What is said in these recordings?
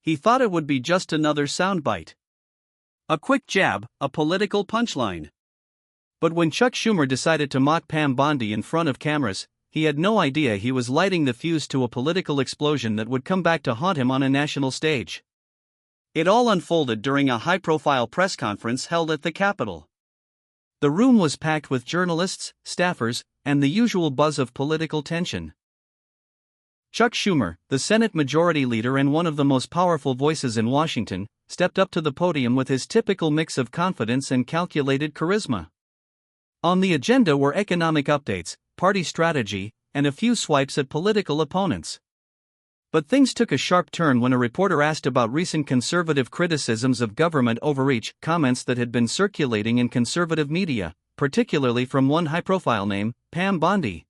He thought it would be just another soundbite. A quick jab, a political punchline. But when Chuck Schumer decided to mock Pam Bondi in front of cameras, he had no idea he was lighting the fuse to a political explosion that would come back to haunt him on a national stage. It all unfolded during a high-profile press conference held at the Capitol. The room was packed with journalists, staffers, and the usual buzz of political tension. Chuck Schumer, the Senate Majority Leader and one of the most powerful voices in Washington, stepped up to the podium with his typical mix of confidence and calculated charisma. On the agenda were economic updates, party strategy, and a few swipes at political opponents. But things took a sharp turn when a reporter asked about recent conservative criticisms of government overreach, comments that had been circulating in conservative media, particularly from one high-profile name, Pam Bondi.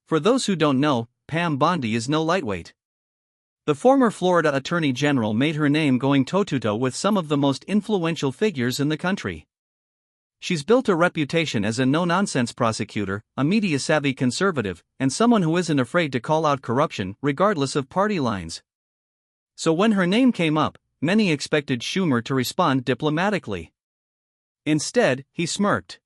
For those who don't know, Pam Bondi is no lightweight. The former Florida Attorney General made her name going toe-to-toe with some of the most influential figures in the country. She's built a reputation as a no-nonsense prosecutor, a media-savvy conservative, and someone who isn't afraid to call out corruption, regardless of party lines. So when her name came up, many expected Schumer to respond diplomatically. Instead, he smirked.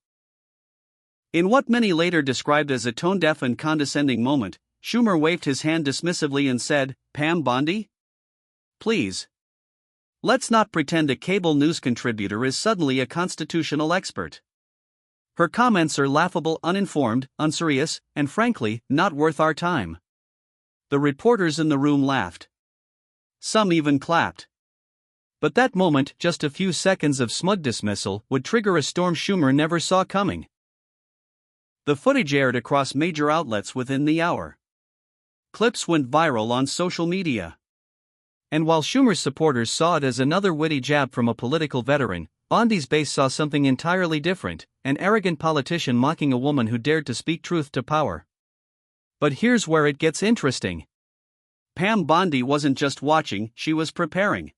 In what many later described as a tone-deaf and condescending moment, Schumer waved his hand dismissively and said, "Pam Bondi? Please. Let's not pretend a cable news contributor is suddenly a constitutional expert. Her comments are laughable, uninformed, unserious, and frankly, not worth our time." The reporters in the room laughed. Some even clapped. But that moment, just a few seconds of smug dismissal, would trigger a storm Schumer never saw coming. The footage aired across major outlets within the hour. Clips went viral on social media. And while Schumer's supporters saw it as another witty jab from a political veteran, Bondi's base saw something entirely different, an arrogant politician mocking a woman who dared to speak truth to power. But here's where it gets interesting. Pam Bondi wasn't just watching, she was preparing.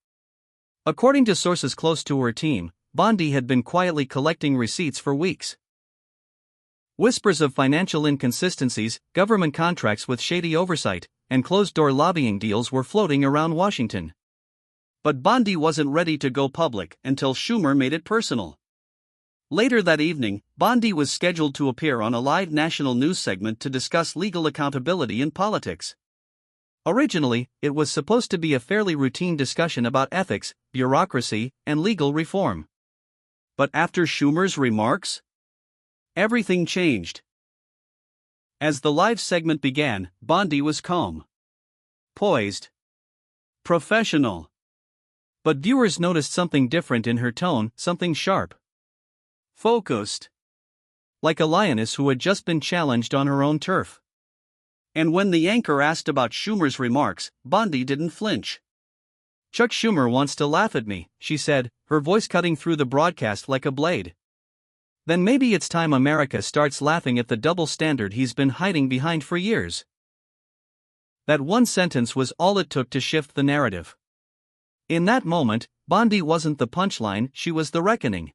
According to sources close to her team, Bondi had been quietly collecting receipts for weeks. Whispers of financial inconsistencies, government contracts with shady oversight, and closed-door lobbying deals were floating around Washington. But Bondi wasn't ready to go public until Schumer made it personal. Later that evening, Bondi was scheduled to appear on a live national news segment to discuss legal accountability in politics. Originally, it was supposed to be a fairly routine discussion about ethics, bureaucracy, and legal reform. But after Schumer's remarks, everything changed. As the live segment began, Bondi was calm, poised, professional. But viewers noticed something different in her tone, something sharp, focused, like a lioness who had just been challenged on her own turf. And when the anchor asked about Schumer's remarks, Bondi didn't flinch. "Chuck Schumer wants to laugh at me," she said, her voice cutting through the broadcast like a blade. "Then maybe it's time America starts laughing at the double standard he's been hiding behind for years." That one sentence was all it took to shift the narrative. In that moment, Bondi wasn't the punchline, she was the reckoning.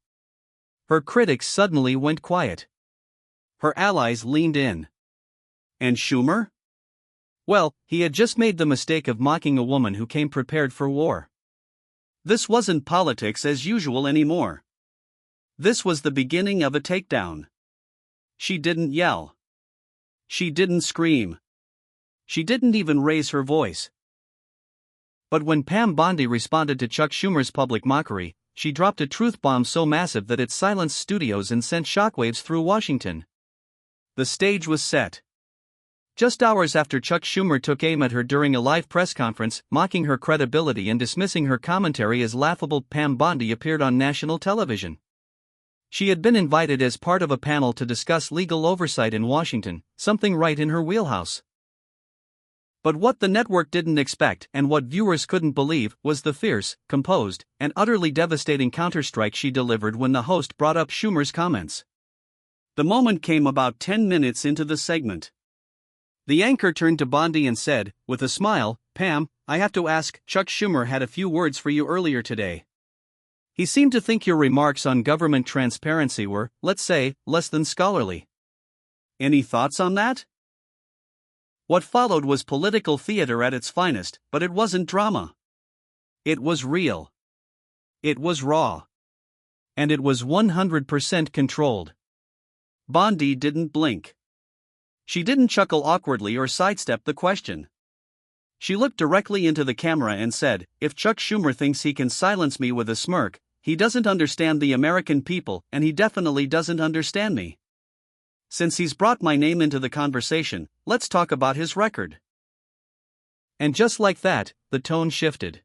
Her critics suddenly went quiet. Her allies leaned in. And Schumer? Well, he had just made the mistake of mocking a woman who came prepared for war. This wasn't politics as usual anymore. This was the beginning of a takedown. She didn't yell. She didn't scream. She didn't even raise her voice. But when Pam Bondi responded to Chuck Schumer's public mockery, she dropped a truth bomb so massive that it silenced studios and sent shockwaves through Washington. The stage was set. Just hours after Chuck Schumer took aim at her during a live press conference, mocking her credibility and dismissing her commentary as laughable, Pam Bondi appeared on national television. She had been invited as part of a panel to discuss legal oversight in Washington, something right in her wheelhouse. But what the network didn't expect, and what viewers couldn't believe, was the fierce, composed, and utterly devastating counterstrike she delivered when the host brought up Schumer's comments. The moment came about 10 minutes into the segment. The anchor turned to Bondi and said, with a smile, "Pam, I have to ask, Chuck Schumer had a few words for you earlier today. He seemed to think your remarks on government transparency were, let's say, less than scholarly. Any thoughts on that?" What followed was political theater at its finest, but it wasn't drama. It was real. It was raw. And it was 100% controlled. Bondi didn't blink. She didn't chuckle awkwardly or sidestep the question. She looked directly into the camera and said, "If Chuck Schumer thinks he can silence me with a smirk, he doesn't understand the American people, and he definitely doesn't understand me. Since he's brought my name into the conversation, let's talk about his record." And just like that, the tone shifted.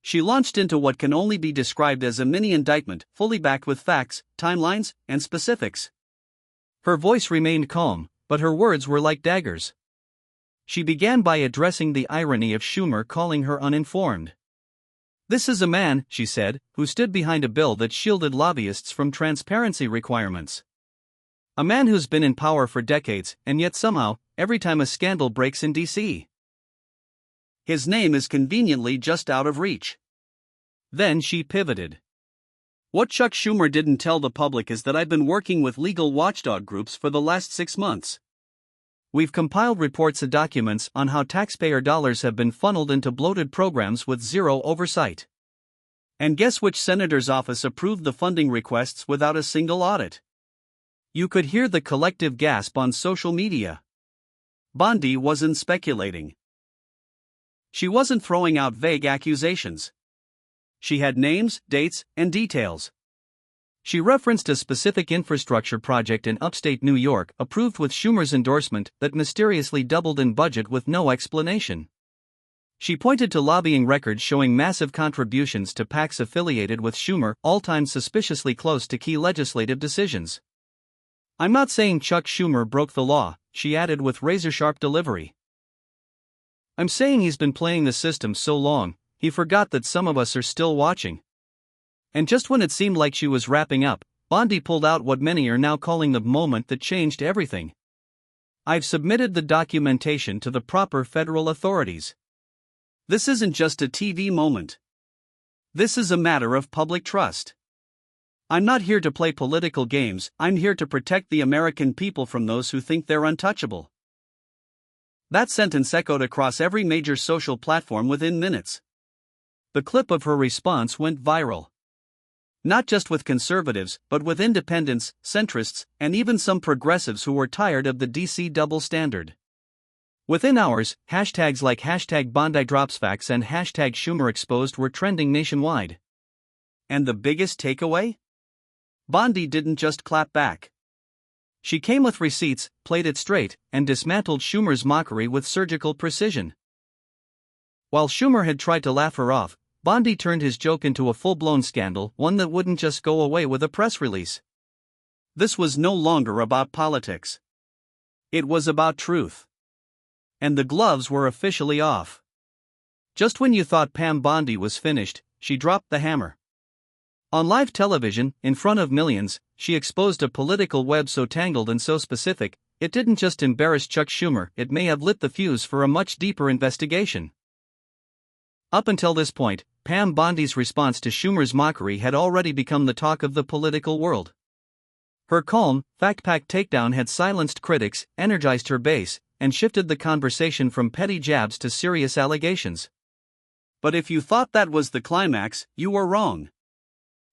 She launched into what can only be described as a mini indictment, fully backed with facts, timelines, and specifics. Her voice remained calm, but her words were like daggers. She began by addressing the irony of Schumer calling her uninformed. "This is a man," she said, "who stood behind a bill that shielded lobbyists from transparency requirements. A man who's been in power for decades, and yet somehow, every time a scandal breaks in D.C., his name is conveniently just out of reach." Then she pivoted. "What Chuck Schumer didn't tell the public is that I've been working with legal watchdog groups for the last 6 months. We've compiled reports and documents on how taxpayer dollars have been funneled into bloated programs with zero oversight. And guess which senator's office approved the funding requests without a single audit?" You could hear the collective gasp on social media. Bondi wasn't speculating. She wasn't throwing out vague accusations. She had names, dates, and details. She referenced a specific infrastructure project in upstate New York approved with Schumer's endorsement that mysteriously doubled in budget with no explanation. She pointed to lobbying records showing massive contributions to PACs affiliated with Schumer, all times suspiciously close to key legislative decisions. "I'm not saying Chuck Schumer broke the law," she added with razor-sharp delivery. "I'm saying he's been playing the system so long, he forgot that some of us are still watching." And just when it seemed like she was wrapping up, Bondi pulled out what many are now calling the moment that changed everything. "I've submitted the documentation to the proper federal authorities. This isn't just a TV moment. This is a matter of public trust. I'm not here to play political games, I'm here to protect the American people from those who think they're untouchable." That sentence echoed across every major social platform within minutes. The clip of her response went viral. Not just with conservatives, but with independents, centrists, and even some progressives who were tired of the DC double standard. Within hours, hashtags like #BondiDropsFacts and #SchumerExposed were trending nationwide. And the biggest takeaway? Bondi didn't just clap back. She came with receipts, played it straight, and dismantled Schumer's mockery with surgical precision. While Schumer had tried to laugh her off, Bondi turned his joke into a full-blown scandal, one that wouldn't just go away with a press release. This was no longer about politics. It was about truth. And the gloves were officially off. Just when you thought Pam Bondi was finished, she dropped the hammer. On live television, in front of millions, she exposed a political web so tangled and so specific, it didn't just embarrass Chuck Schumer, it may have lit the fuse for a much deeper investigation. Up until this point, Pam Bondi's response to Schumer's mockery had already become the talk of the political world. Her calm, fact-packed takedown had silenced critics, energized her base, and shifted the conversation from petty jabs to serious allegations. But if you thought that was the climax, you were wrong.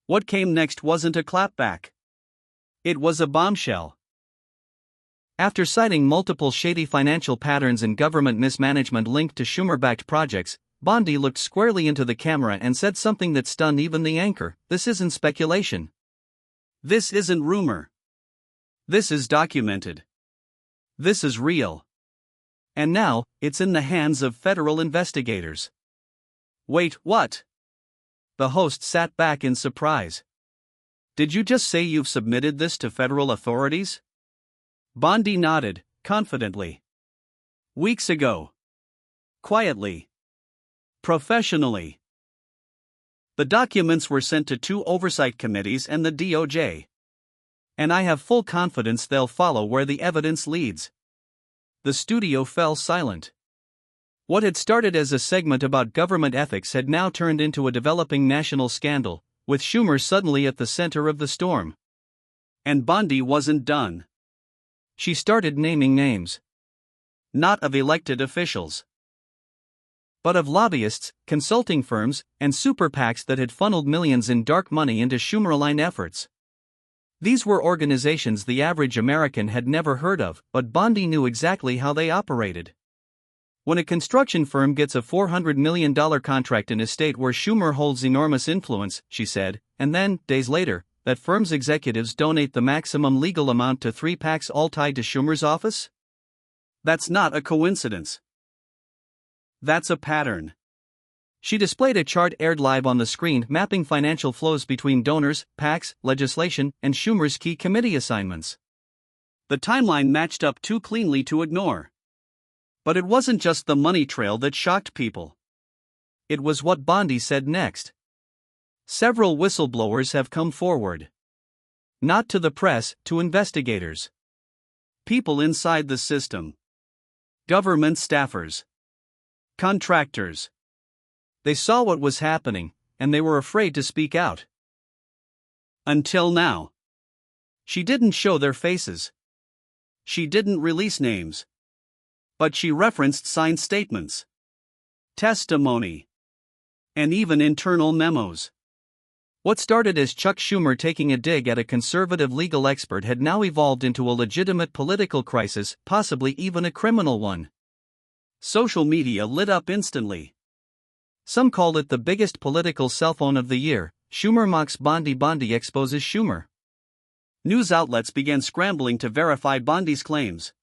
What came next wasn't a clapback. It was a bombshell. After citing multiple shady financial patterns and government mismanagement linked to Schumer-backed projects, Bondi looked squarely into the camera and said something that stunned even the anchor: "This isn't speculation. This isn't rumor. This is documented. This is real. And now, it's in the hands of federal investigators." "Wait, what?" The host sat back in surprise. "Did you just say you've submitted this to federal authorities?" Bondi nodded, confidently. "Weeks ago. Quietly. Professionally. The documents were sent to 2 oversight committees and the DOJ. And I have full confidence they'll follow where the evidence leads." The studio fell silent. What had started as a segment about government ethics had now turned into a developing national scandal, with Schumer suddenly at the center of the storm. And Bondi wasn't done. She started naming names. Not of elected officials. but of lobbyists, consulting firms, and super PACs that had funneled millions in dark money into Schumer-aligned efforts. These were organizations the average American had never heard of, but Bondi knew exactly how they operated. When a construction firm gets a $400 million contract in a state where Schumer holds enormous influence, she said, and then, days later, that firm's executives donate the maximum legal amount to 3 PACs all tied to Schumer's office? That's not a coincidence. That's a pattern. She displayed a chart aired live on the screen mapping financial flows between donors, PACs, legislation, and Schumer's key committee assignments. The timeline matched up too cleanly to ignore. But it wasn't just the money trail that shocked people. It was what Bondi said next. Several whistleblowers have come forward. Not to the press, to investigators. People inside the system. Government staffers. Contractors. They saw what was happening, and they were afraid to speak out. Until now. She didn't show their faces. She didn't release names. But she referenced signed statements, testimony, and even internal memos. What started as Chuck Schumer taking a dig at a conservative legal expert had now evolved into a legitimate political crisis, possibly even a criminal one. Social media lit up instantly. Some called it the biggest political cell phone of the year. Schumer mocks Bondi, Bondi exposes Schumer. News outlets began scrambling to verify Bondi's claims.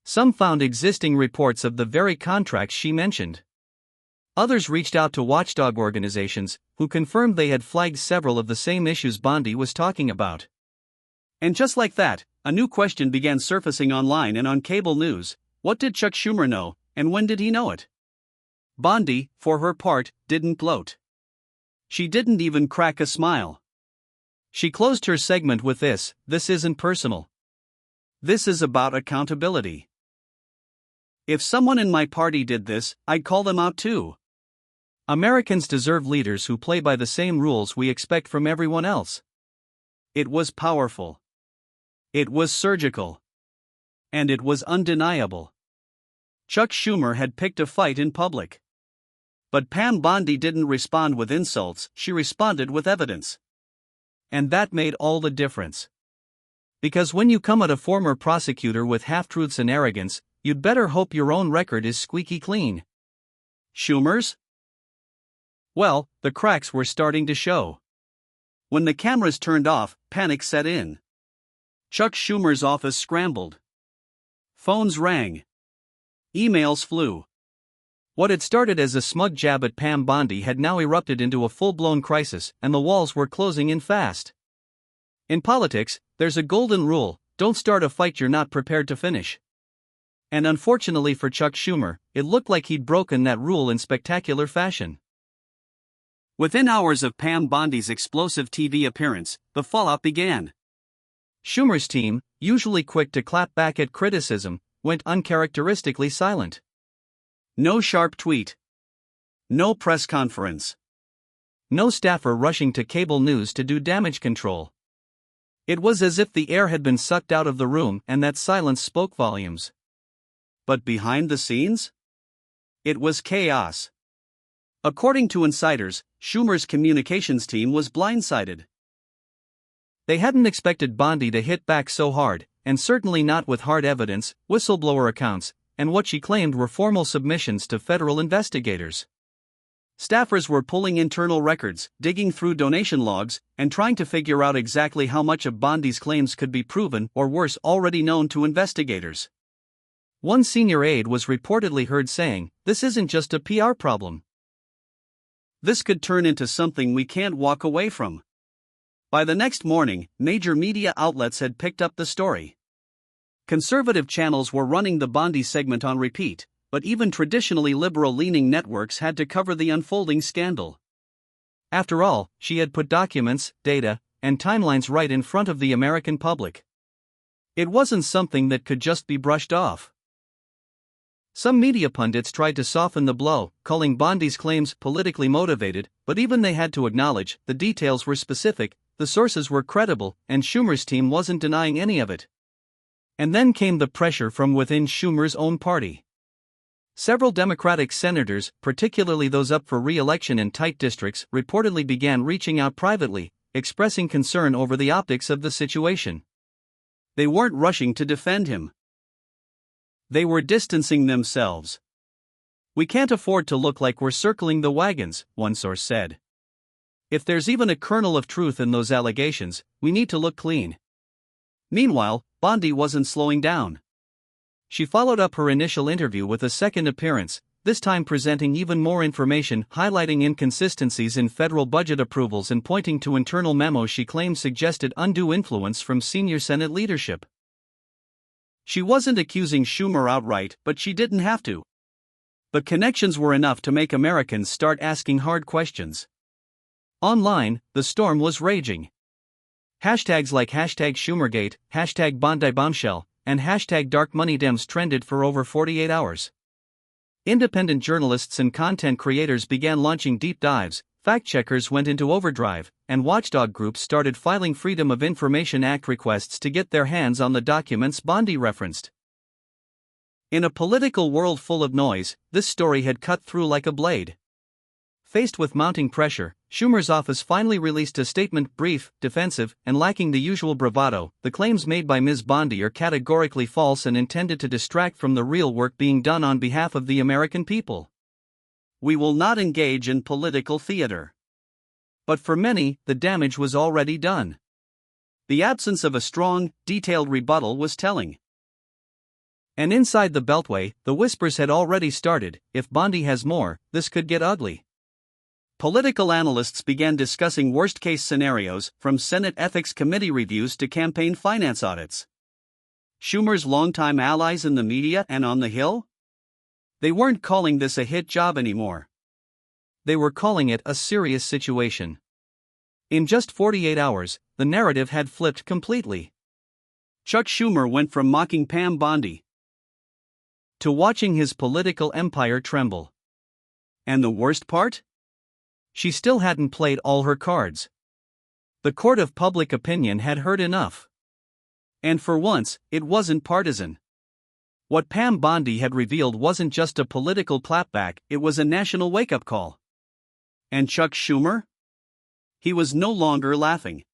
Some found existing reports of the very contracts she mentioned. Others reached out to watchdog organizations, who confirmed they had flagged several of the same issues Bondi was talking about. And just like that, a new question began surfacing online and on cable news: what did Chuck Schumer know, and when did he know it? Bondi, for her part, didn't gloat. She didn't even crack a smile. She closed her segment with this: "This isn't personal. This is about accountability. If someone in my party did this, I'd call them out too. Americans deserve leaders who play by the same rules we expect from everyone else." It was powerful. It was surgical. And it was undeniable. Chuck Schumer had picked a fight in public. But Pam Bondi didn't respond with insults, she responded with evidence. And that made all the difference. Because when you come at a former prosecutor with half-truths and arrogance, you'd better hope your own record is squeaky clean. Schumer's? Well, the cracks were starting to show. When the cameras turned off, panic set in. Chuck Schumer's office scrambled. Phones rang. Emails flew. What had started as a smug jab at Pam Bondi had now erupted into a full-blown crisis, and the walls were closing in fast. In politics, there's a golden rule: don't start a fight you're not prepared to finish. And unfortunately for Chuck Schumer, it looked like he'd broken that rule in spectacular fashion. Within hours of Pam Bondi's explosive TV appearance, the fallout began. Schumer's team, usually quick to clap back at criticism, went uncharacteristically silent. No sharp tweet. No press conference. No staffer rushing to cable news to do damage control. It was as if the air had been sucked out of the room, and that silence spoke volumes. But behind the scenes? It was chaos. According to insiders, Schumer's communications team was blindsided. They hadn't expected Bondi to hit back so hard, and certainly not with hard evidence, whistleblower accounts, and what she claimed were formal submissions to federal investigators. Staffers were pulling internal records, digging through donation logs, and trying to figure out exactly how much of Bondi's claims could be proven or worse already known to investigators. One senior aide was reportedly heard saying, "This isn't just a PR problem. This could turn into something we can't walk away from." By the next morning, major media outlets had picked up the story. Conservative channels were running the Bondi segment on repeat, but even traditionally liberal-leaning networks had to cover the unfolding scandal. After all, she had put documents, data, and timelines right in front of the American public. It wasn't something that could just be brushed off. Some media pundits tried to soften the blow, calling Bondi's claims politically motivated, but even they had to acknowledge the details were specific, the sources were credible, and Schumer's team wasn't denying any of it. And then came the pressure from within Schumer's own party. Several Democratic senators, particularly those up for re-election in tight districts, reportedly began reaching out privately, expressing concern over the optics of the situation. They weren't rushing to defend him. They were distancing themselves. "We can't afford to look like we're circling the wagons," one source said. "If there's even a kernel of truth in those allegations, we need to look clean." Meanwhile, Bondi wasn't slowing down. She followed up her initial interview with a second appearance, this time presenting even more information, highlighting inconsistencies in federal budget approvals and pointing to internal memos she claims suggested undue influence from senior Senate leadership. She wasn't accusing Schumer outright, but she didn't have to. The connections were enough to make Americans start asking hard questions. Online, the storm was raging. Hashtags like #Schumergate, #BondiBombshell, and #DarkMoneyDems trended for over 48 hours. Independent journalists and content creators began launching deep dives, fact-checkers went into overdrive, and watchdog groups started filing Freedom of Information Act requests to get their hands on the documents Bondi referenced. In a political world full of noise, this story had cut through like a blade. Faced with mounting pressure, Schumer's office finally released a statement, brief, defensive, and lacking the usual bravado. "The claims made by Ms. Bondi are categorically false and intended to distract from the real work being done on behalf of the American people. We will not engage in political theater." But for many, the damage was already done. The absence of a strong, detailed rebuttal was telling. And inside the Beltway, the whispers had already started: if Bondi has more, this could get ugly. Political analysts began discussing worst-case scenarios, from Senate Ethics Committee reviews to campaign finance audits. Schumer's longtime allies in the media and on the Hill? They weren't calling this a hit job anymore. They were calling it a serious situation. In just 48 hours, the narrative had flipped completely. Chuck Schumer went from mocking Pam Bondi to watching his political empire tremble. And the worst part? She still hadn't played all her cards. The court of public opinion had heard enough. And for once, it wasn't partisan. What Pam Bondi had revealed wasn't just a political clapback, it was a national wake-up call. And Chuck Schumer? He was no longer laughing.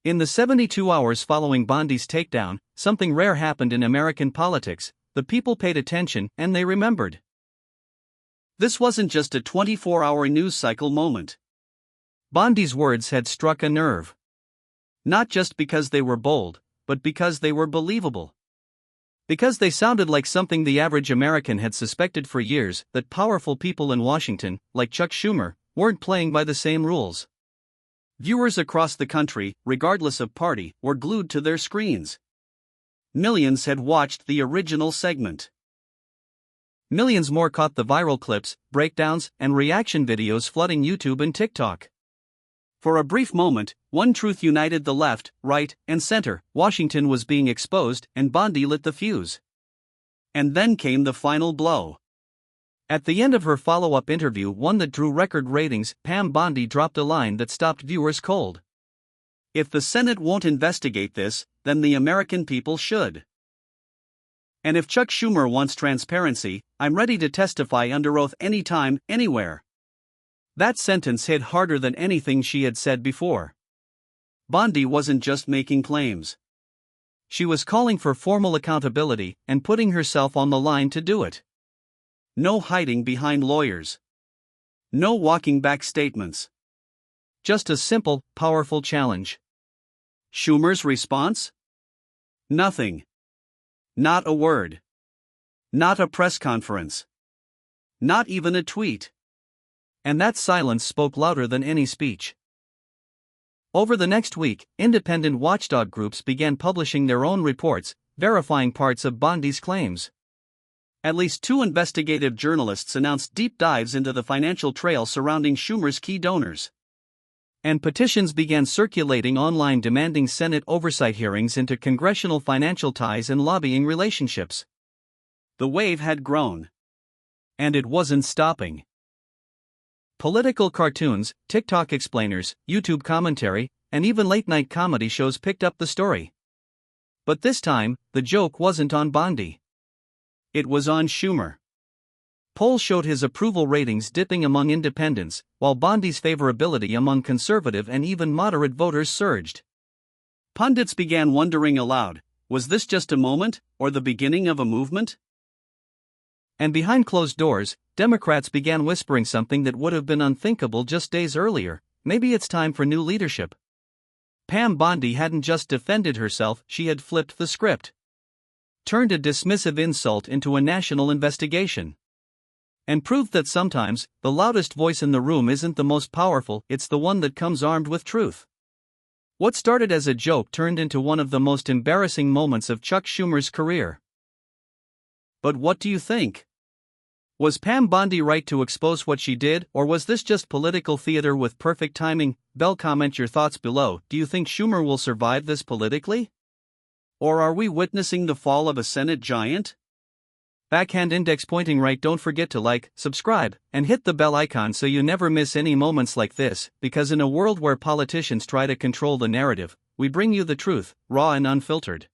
In the 72 hours following Bondi's takedown, something rare happened in American politics. The people paid attention, and they remembered. This wasn't just a 24-hour news cycle moment. Bondi's words had struck a nerve. Not just because they were bold, but because they were believable. Because they sounded like something the average American had suspected for years, that powerful people in Washington, like Chuck Schumer, weren't playing by the same rules. Viewers across the country, regardless of party, were glued to their screens. Millions had watched the original segment. Millions more caught the viral clips, breakdowns, and reaction videos flooding YouTube and TikTok. For a brief moment, one truth united the left, right, and center: Washington was being exposed, and Bondi lit the fuse. And then came the final blow. At the end of her follow-up interview, one that drew record ratings, Pam Bondi dropped a line that stopped viewers cold. "If the Senate won't investigate this, then the American people should. And if Chuck Schumer wants transparency, I'm ready to testify under oath anytime, anywhere." That sentence hit harder than anything she had said before. Bondi wasn't just making claims. She was calling for formal accountability and putting herself on the line to do it. No hiding behind lawyers. No walking back statements. Just a simple, powerful challenge. Schumer's response? Nothing. Not a word. Not a press conference. Not even a tweet. And that silence spoke louder than any speech. Over the next week, independent watchdog groups began publishing their own reports, verifying parts of Bondi's claims. At least 2 investigative journalists announced deep dives into the financial trail surrounding Schumer's key donors. And petitions began circulating online demanding Senate oversight hearings into congressional financial ties and lobbying relationships. The wave had grown. And it wasn't stopping. Political cartoons, TikTok explainers, YouTube commentary, and even late-night comedy shows picked up the story. But this time, the joke wasn't on Bondi. It was on Schumer. Polls showed his approval ratings dipping among independents, while Bondi's favorability among conservative and even moderate voters surged. Pundits began wondering aloud, was this just a moment, or the beginning of a movement? And behind closed doors, Democrats began whispering something that would have been unthinkable just days earlier: maybe it's time for new leadership. Pam Bondi hadn't just defended herself, she had flipped the script. Turned a dismissive insult into a national investigation. And proved that sometimes, the loudest voice in the room isn't the most powerful, it's the one that comes armed with truth. What started as a joke turned into one of the most embarrassing moments of Chuck Schumer's career. But what do you think? Was Pam Bondi right to expose what she did, or was this just political theater with perfect timing? Comment your thoughts below. Do you think Schumer will survive this politically? Or are we witnessing the fall of a Senate giant? Backhand index pointing right. Don't forget to like, subscribe, and hit the bell icon so you never miss any moments like this, because in a world where politicians try to control the narrative, we bring you the truth, raw and unfiltered.